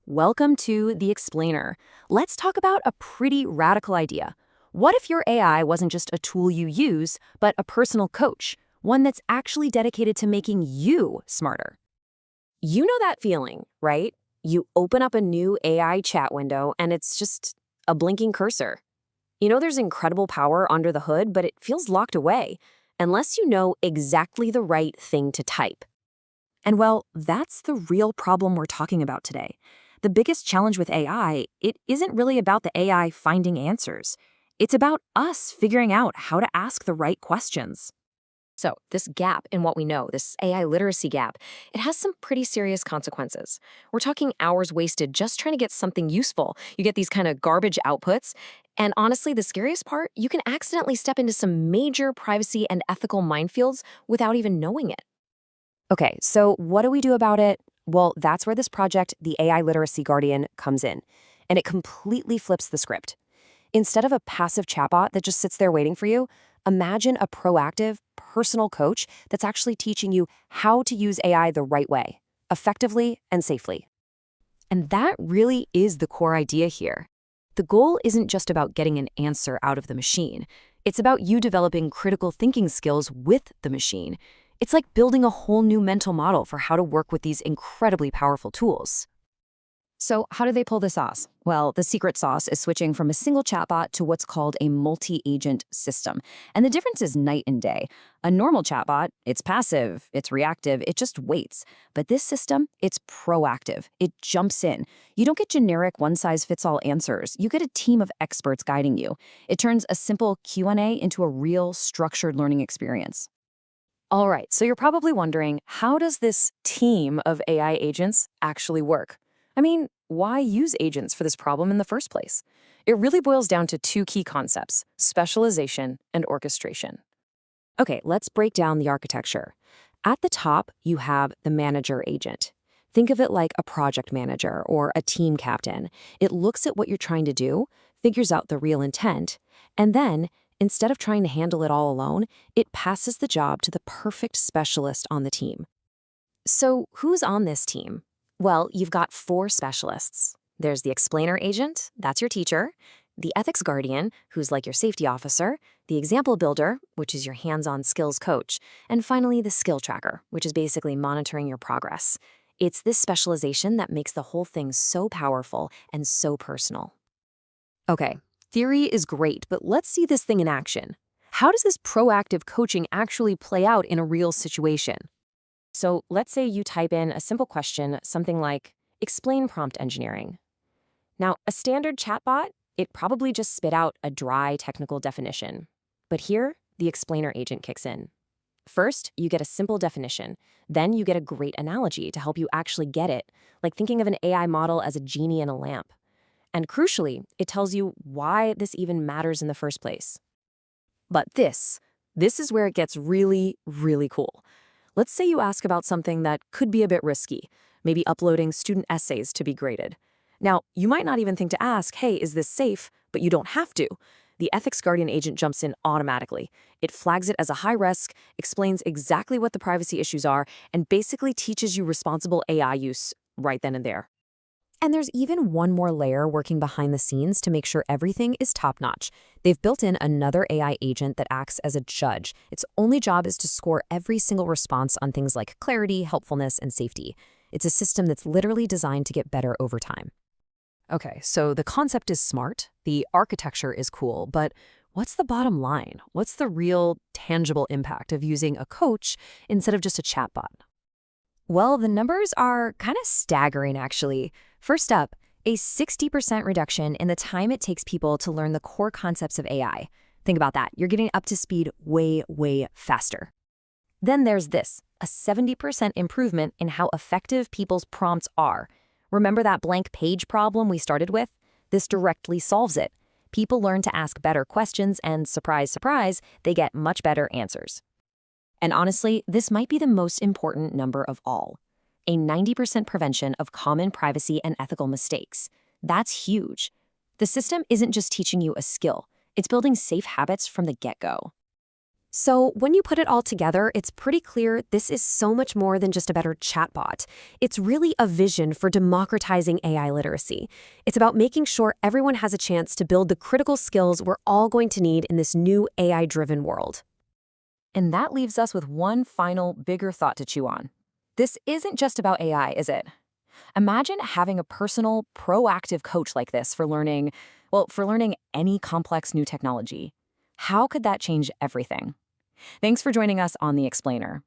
Welcome to The Explainer. Let's talk about a pretty radical idea. What if your AI wasn't just a tool you use, but a personal coach, one that's actually dedicated to making you smarter? You know that feeling, right? You open up a new AI chat window and it's just a blinking cursor. You know there's incredible power under the hood, but it feels locked away, unless you know exactly the right thing to type. And well, that's the real problem we're talking about today. The biggest challenge with AI, it isn't really about the AI finding answers. It's about us figuring out how to ask the right questions. So, this gap in what we know, this AI literacy gap, it has some pretty serious consequences. We're talking hours wasted just trying to get something useful. You get these kind of garbage outputs. And honestly, the scariest part, you can accidentally step into some major privacy and ethical minefields without even knowing it. Okay, so what do we do about it? Well, that's where this project, the AI Literacy Guardian, comes in. And it completely flips the script. Instead of a passive chatbot that just sits there waiting for you, imagine a proactive, personal coach that's actually teaching you how to use AI the right way, effectively and safely. And that really is the core idea here. The goal isn't just about getting an answer out of the machine. It's about you developing critical thinking skills with the machine. It's like building a whole new mental model for how to work with these incredibly powerful tools. So how do they pull this off? Well, the secret sauce is switching from a single chatbot to what's called a multi-agent system. And the difference is night and day. A normal chatbot, it's passive, it's reactive, it just waits. But this system, it's proactive. It jumps in. You don't get generic one-size-fits-all answers. You get a team of experts guiding you. It turns a simple Q&A into a real structured learning experience. All right, so you're probably wondering, how does this team of AI agents actually work? I mean, why use agents for this problem in the first place? It really boils down to two key concepts: specialization and orchestration. Okay, let's break down the architecture. At the top, you have the manager agent. Think of it like a project manager or a team captain. It looks at what you're trying to do, figures out the real intent, and then, instead of trying to handle it all alone, it passes the job to the perfect specialist on the team. So who's on this team? Well, you've got four specialists. There's the explainer agent, that's your teacher, the ethics guardian, who's like your safety officer, the example builder, which is your hands-on skills coach, and finally the skill tracker, which is basically monitoring your progress. It's this specialization that makes the whole thing so powerful and so personal. Okay, theory is great, but let's see this thing in action. How does this proactive coaching actually play out in a real situation? So let's say you type in a simple question, something like, explain prompt engineering. Now, a standard chatbot, it probably just spit out a dry technical definition. But here, the explainer agent kicks in. First, you get a simple definition. Then you get a great analogy to help you actually get it, like thinking of an AI model as a genie in a lamp. And crucially, it tells you why this even matters in the first place. But this is where it gets really, really cool. Let's say you ask about something that could be a bit risky, maybe uploading student essays to be graded. Now, you might not even think to ask, hey, is this safe? But you don't have to. The ethics guardian agent jumps in automatically. It flags it as a high risk, explains exactly what the privacy issues are, and basically teaches you responsible AI use right then and there. And there's even one more layer working behind the scenes to make sure everything is top-notch. They've built in another AI agent that acts as a judge. Its only job is to score every single response on things like clarity, helpfulness, and safety. It's a system that's literally designed to get better over time. Okay, so the concept is smart, the architecture is cool, but what's the bottom line? What's the real, tangible impact of using a coach instead of just a chatbot? Well, the numbers are kind of staggering, actually. First up, a 60% reduction in the time it takes people to learn the core concepts of AI. Think about that. You're getting up to speed way, way faster. Then there's this, a 70% improvement in how effective people's prompts are. Remember that blank page problem we started with? This directly solves it. People learn to ask better questions and, surprise, surprise, they get much better answers. And honestly, this might be the most important number of all. A 90% prevention of common privacy and ethical mistakes. That's huge. The system isn't just teaching you a skill, it's building safe habits from the get-go. So, when you put it all together, it's pretty clear this is so much more than just a better chatbot. It's really a vision for democratizing AI literacy. It's about making sure everyone has a chance to build the critical skills we're all going to need in this new AI-driven world. And that leaves us with one final, bigger thought to chew on. This isn't just about AI, is it? Imagine having a personal, proactive coach like this for learning, well, for learning any complex new technology. How could that change everything? Thanks for joining us on The Explainer.